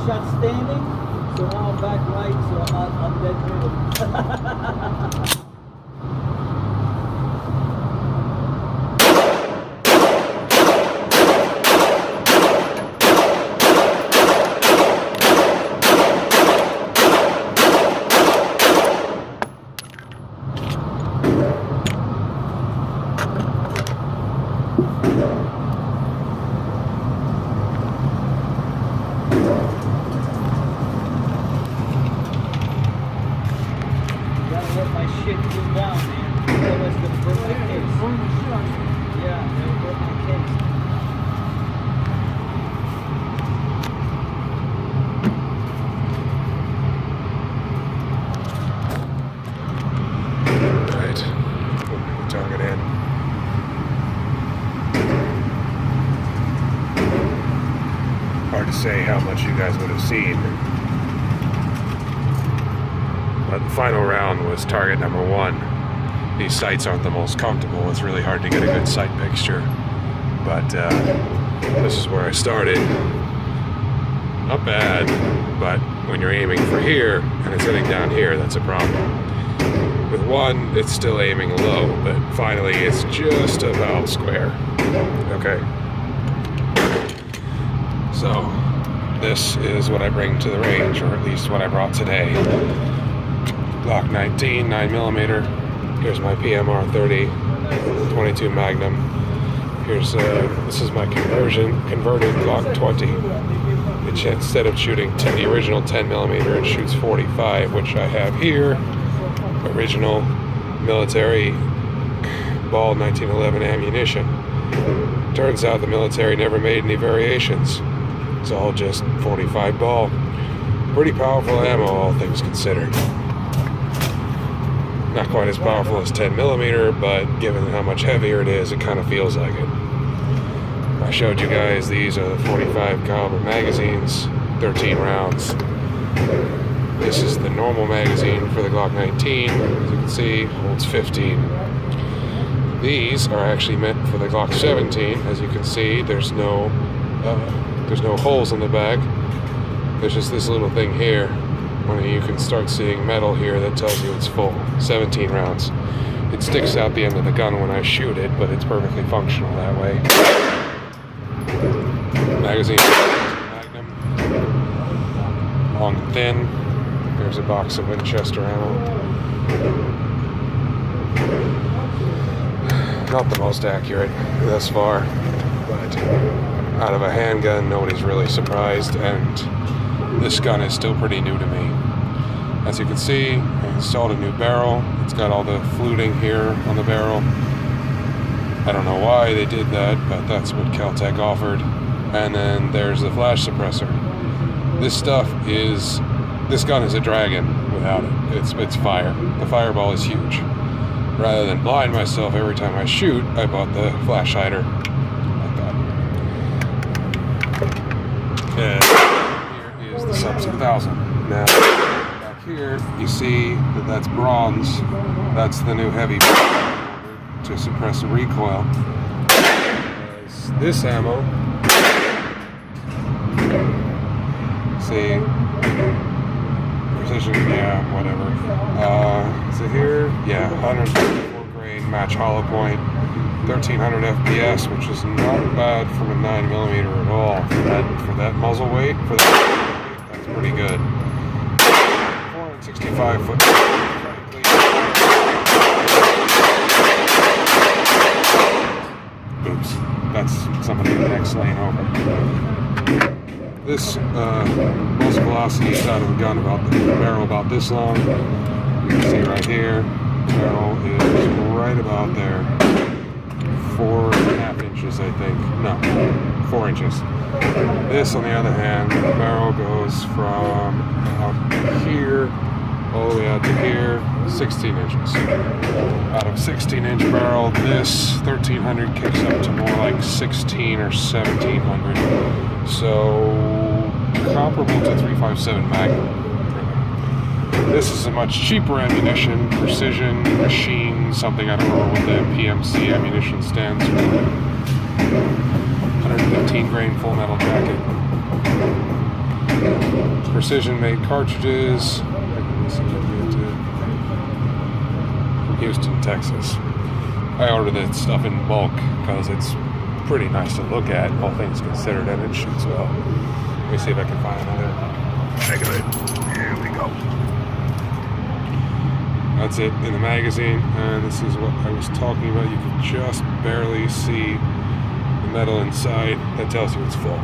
shot standing, so now I'm back right, so I'm dead middle. Hard to say how much you guys would have seen. But the final round was target number 1. These sights aren't the most comfortable. It's really hard to get a good sight picture. But this is where I started. Not bad, but when you're aiming for here and it's hitting down here, that's a problem. With 1, it's still aiming low, but finally it's just about square. Okay. So, this is what I bring to the range, or at least what I brought today. Glock 19, 9mm. Here's my PMR 30, 22 Magnum. Here's this is my converted Glock 20. Which instead of shooting the original 10mm, it shoots 45, which I have here. Original military ball 1911 ammunition. Turns out the military never made any variations. It's all just 45 ball. Pretty powerful ammo, all things considered. Not quite as powerful as 10mm, but given how much heavier it is, it kind of feels like it. I showed you guys these are the 45 caliber magazines, 13 rounds. This is the normal magazine for the Glock 19. As you can see, holds 15. These are actually meant for the Glock 17. As you can see, there's no holes in the bag. There's just this little thing here. When you can start seeing metal here that tells you it's full. 17 rounds. It sticks out the end of the gun when I shoot it, but it's perfectly functional that way. Magazine, Magnum, long and thin. There's a box of Winchester ammo. Not the most accurate thus far, but out of a handgun, nobody's really surprised, and this gun is still pretty new to me. As you can see, I installed a new barrel. It's got all the fluting here on the barrel. I don't know why they did that, but that's what Kel-Tec offered. And then there's the flash suppressor. This gun is a dragon without it. It's fire. The fireball is huge. Rather than blind myself every time I shoot, I bought the flash hider. Like that. And here is the sub 2000. Now, back here, you see that that's bronze. That's the new heavy to suppress the recoil. This ammo, see, precision, yeah, whatever. Is it here? Yeah, 154 grain match hollow point, 1300 FPS, which is not bad from a 9mm at all. For that muzzle weight, that's pretty good. 465 foot. Oops, that's somebody in the next lane over. This muzzle velocity is out of the gun about the barrel about this long. You can see right here, the barrel is right about there. 4.5 inches, I think. No, 4 inches. This, on the other hand, the barrel goes from out here all the way out to here, 16 inches. Out of 16-inch barrel, this 1300 kicks up to more like 16 or 1700. So comparable to 357 Magnum. This is a much cheaper ammunition, precision, machine, something I don't know what the PMC ammunition stands for. 115 grain full metal jacket. Precision made cartridges. From Houston, Texas. I ordered this stuff in bulk because it's pretty nice to look at, all things considered, and it shoots well. Let me see if I can find another bag of it. Here we go. That's it in the magazine, and this is what I was talking about. You can just barely see the metal inside. That tells you it's full.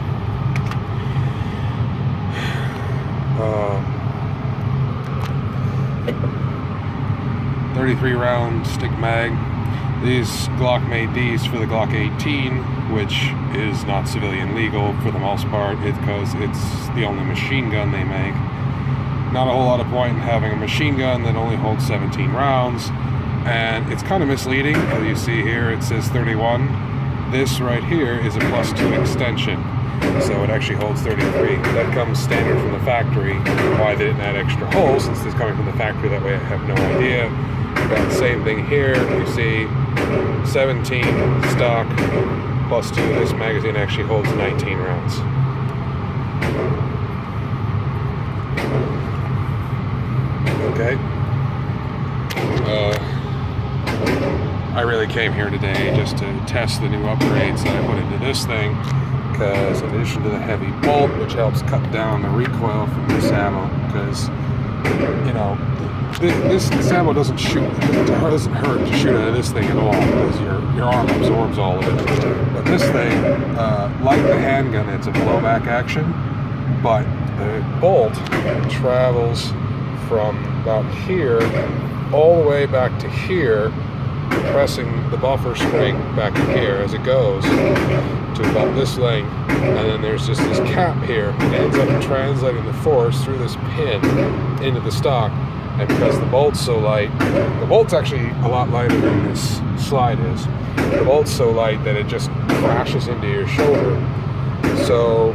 33 round stick mag. These Glock made these for the Glock 18, which is not civilian legal for the most part, because it's the only machine gun they make. Not a whole lot of point in having a machine gun that only holds 17 rounds, and it's kind of misleading. As you see here, it says 31. This right here is a +2 extension, so it actually holds 33. That comes standard from the factory. Why they didn't add extra holes, since it's coming from the factory, that way I have no idea. Got the same thing here. You see 17 stock +2. This magazine actually holds 19 rounds. Okay. I really came here today just to test the new upgrades that I put into this thing, because in addition to the heavy bolt, which helps cut down the recoil from this ammo, because you know this ammo doesn't hurt to shoot out of this thing at all, because your arm absorbs all of it. But this thing, like the handgun, it's a blowback action, but the bolt travels from about here all the way back to here, pressing the buffer spring back to here as it goes to about this length, and then there's just this cap here. It ends up translating the force through this pin into the stock, and because the bolt's so light, the bolt's actually a lot lighter than this slide is. The bolt's so light that it just crashes into your shoulder. So,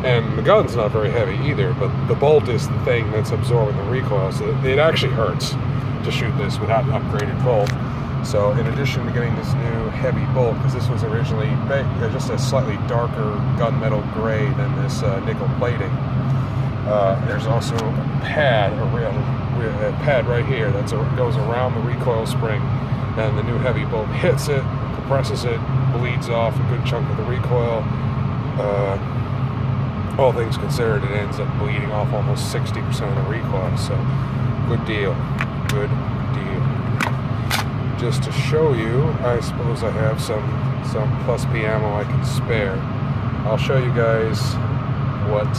and the gun's not very heavy either, but the bolt is the thing that's absorbing the recoil, so it actually hurts to shoot this without an upgraded bolt. So in addition to getting this new heavy bolt, because this was originally just a slightly darker gunmetal gray than this nickel plating, there's also a pad, a pad right here that goes around the recoil spring, and the new heavy bolt hits it, compresses it, bleeds off a good chunk of the recoil. All things considered, it ends up bleeding off almost 60% of the recoil, so good deal, good deal. Just to show you, I suppose I have some plus P ammo I can spare. I'll show you guys what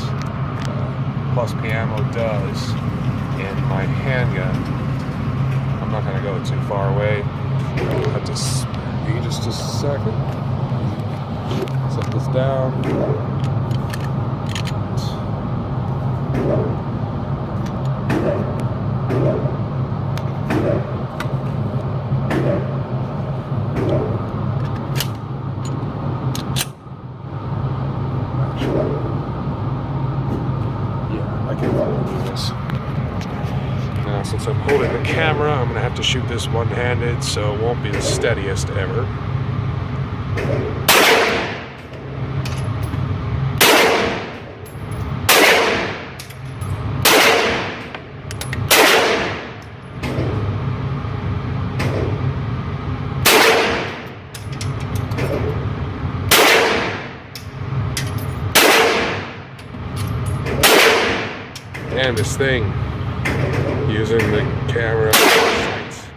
plus P ammo does in my handgun. I'm not going to go too far away. I'll have to spare me just a second. Set this down. Yeah, I can probably do this. Now, since I'm holding the camera, I'm going to have to shoot this one-handed, so it won't be the steadiest ever. And this thing, using the camera sights.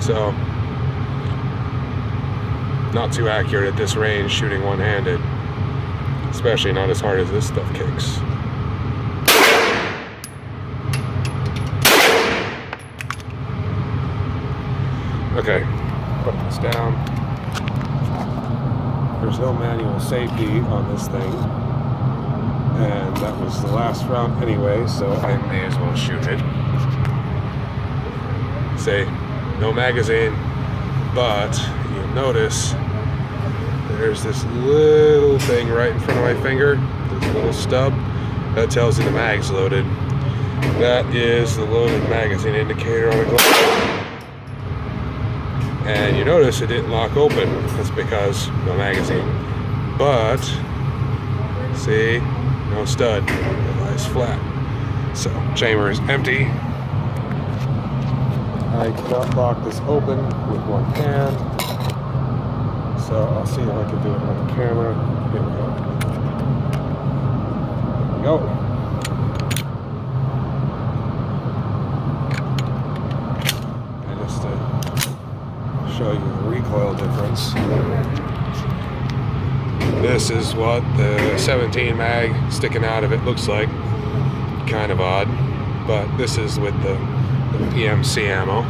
So, not too accurate at this range shooting one-handed, especially not as hard as this stuff kicks. Okay, put this down. There's no manual safety on this thing, and that was the last round anyway, so I may as well shoot it. Say, no magazine, but you'll notice there's this little thing right in front of my finger, this little stub, that tells you the mag's loaded. That is the loaded magazine indicator on a Glock. And you notice it didn't lock open. That's because no magazine. But see, no stud. It lies flat. So chamber is empty. I cannot lock this open with one hand. So I'll see if I can do it on the camera. Here we go. There we go. And just to show you the recoil difference. This is what the 17 mag sticking out of it looks like. Kind of odd, but this is with the PMC ammo.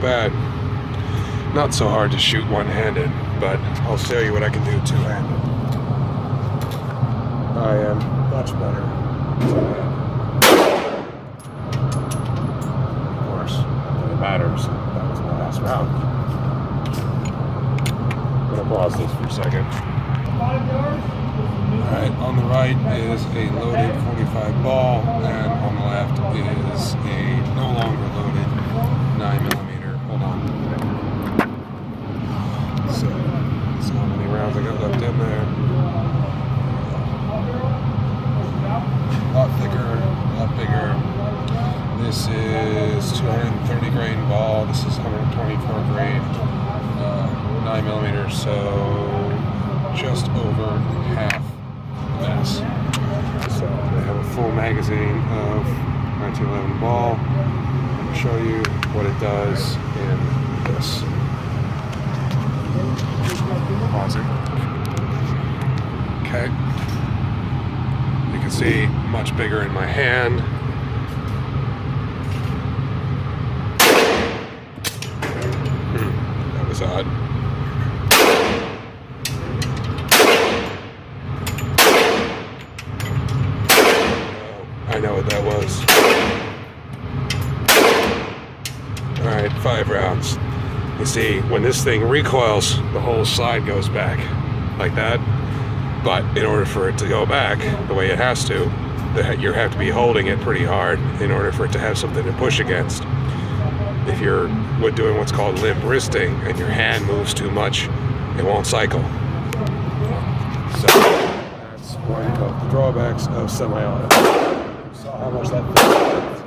Bad. Not so hard to shoot one-handed, but I'll show you what I can do two-handed. I am much better two-handed. Of course, it matters. That was my last round. I'm gonna pause this for a second. Alright, on the right is a loaded 45 ball, and on the left is a no longer loaded 9mm. Hold on. So, that's how many rounds I got left in there. A lot thicker, a lot bigger. This is 230 grain ball. This is 124 grain 9mm, so just over half the mass. So they have a full magazine of 1911 ball. Show you what it does in this. Pause it. Okay. You can see much bigger in my hand. That was odd. Oh, I know what that was. Alright, 5 rounds. You see, when this thing recoils, the whole side goes back like that. But in order for it to go back the way it has to, you have to be holding it pretty hard in order for it to have something to push against. If you're doing what's called limp wristing and your hand moves too much, it won't cycle. So that's one of the drawbacks of semi-auto. You saw how much that fits.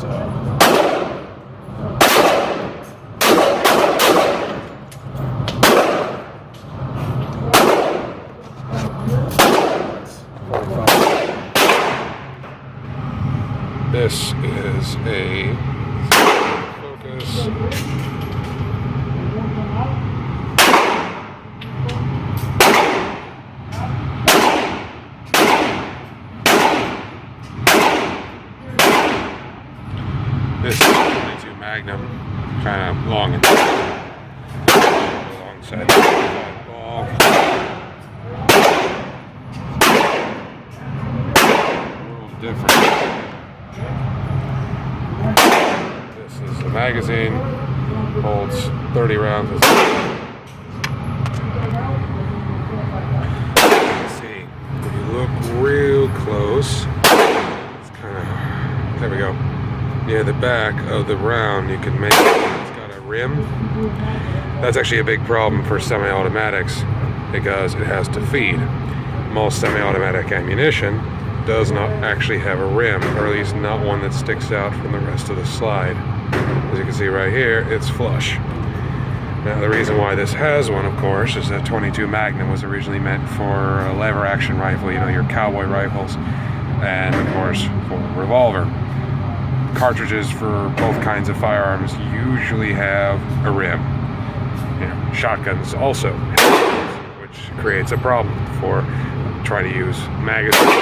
So this is a focus. This is 22 Magnum, kind of long and alongside the ball. A little different. This is the magazine, holds 30 rounds. Let's see, if you look real close, it's kind of, there we go. Near the back of the round, you can make it's got a rim. That's actually a big problem for semi-automatics because it has to feed. Most semi-automatic ammunition does not actually have a rim, or at least not one that sticks out from the rest of the slide. As you can see right here, it's flush. Now the reason why this has one, of course, is that 22 Magnum was originally meant for a lever action rifle, you know, your cowboy rifles, and of course for a revolver. Cartridges for both kinds of firearms usually have a rim. You know, shotguns also, which creates a problem for trying to use magazines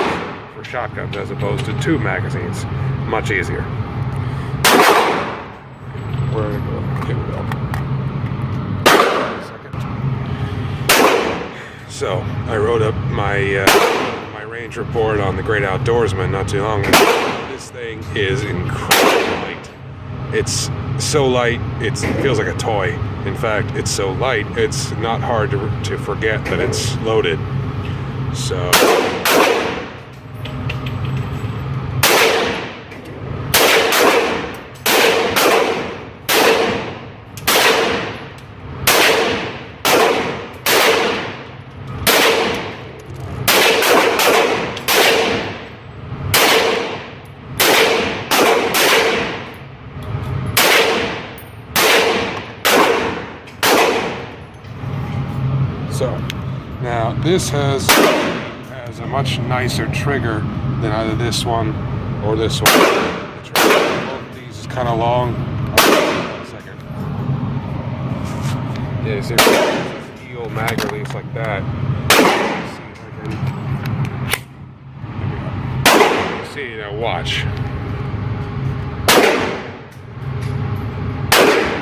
for shotguns as opposed to 2 magazines. Much easier. Where to go? Here we go. So I wrote up my my range report on the Great Outdoorsman not too long ago. This thing is incredibly light. It's so light, it feels like a toy. In fact, it's so light, it's not hard to forget that it's loaded. So now this has a much nicer trigger than either this one or this one. The trigger on both of these is kind of long. Oh, a second. Yeah, so there's eel mag release like that. Let's see if I can. See, now watch.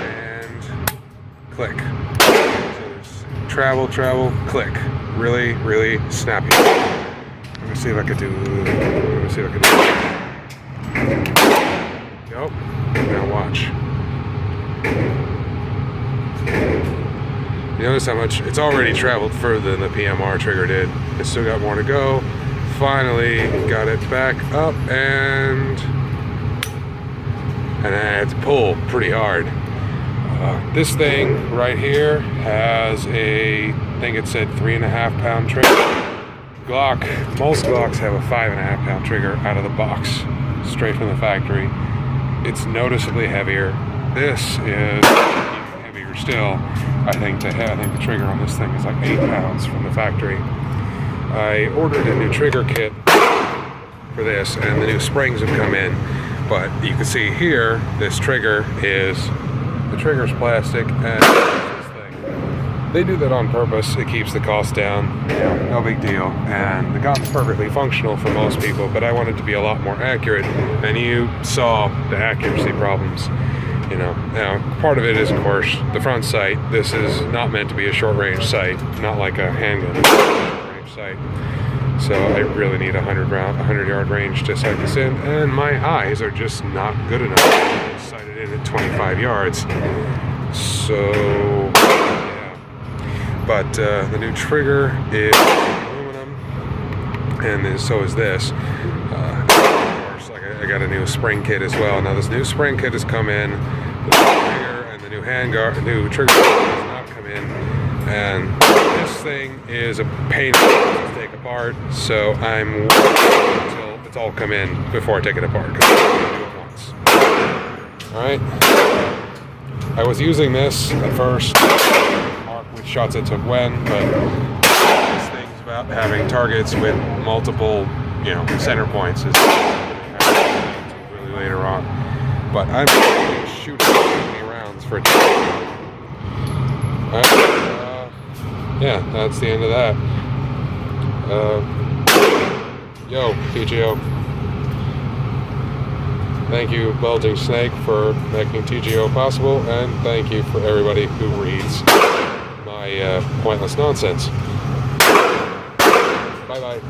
And click. Travel, click. Really, really snappy. Let me see if I could do. Nope. Now watch. You notice how much it's already traveled further than the PMR trigger did. It's still got more to go. Finally got it back up and I had to pull pretty hard. This thing right here has a, I think it said 3.5 pound trigger. Most Glocks have a 5.5 pound trigger out of the box, straight from the factory. It's noticeably heavier. This is even heavier still. I think the trigger on this thing is like 8 pounds from the factory. I ordered a new trigger kit for this, and the new springs have come in. But you can see here, this trigger is. The trigger's plastic, and this thing. They do that on purpose. It keeps the cost down. No big deal. And the gun's perfectly functional for most people, but I wanted to be a lot more accurate. And you saw the accuracy problems. Now part of it is, of course, the front sight. This is not meant to be a short-range sight, not like a handgun range sight. So I really need 100-yard range to sight this in, and my eyes are just not good enough to sight it in at 25 yards. So yeah, but the new trigger is aluminum, and so is this. Of course, I got a new spring kit as well. Now this new spring kit has come in. The trigger and the new trigger has not come in. And this thing is a pain to take apart, so I'm waiting until it's all come in before I take it apart, because I can do it once. Alright, I was using this at first, mark which shots I took when, but this thing's about having targets with multiple, center points is really later on. But I'm shooting 20 rounds for a target. Alright. Yeah, that's the end of that. Yo, TGO. Thank you, BulgingSnake, for making TGO possible, and thank you for everybody who reads my pointless nonsense. Bye-bye.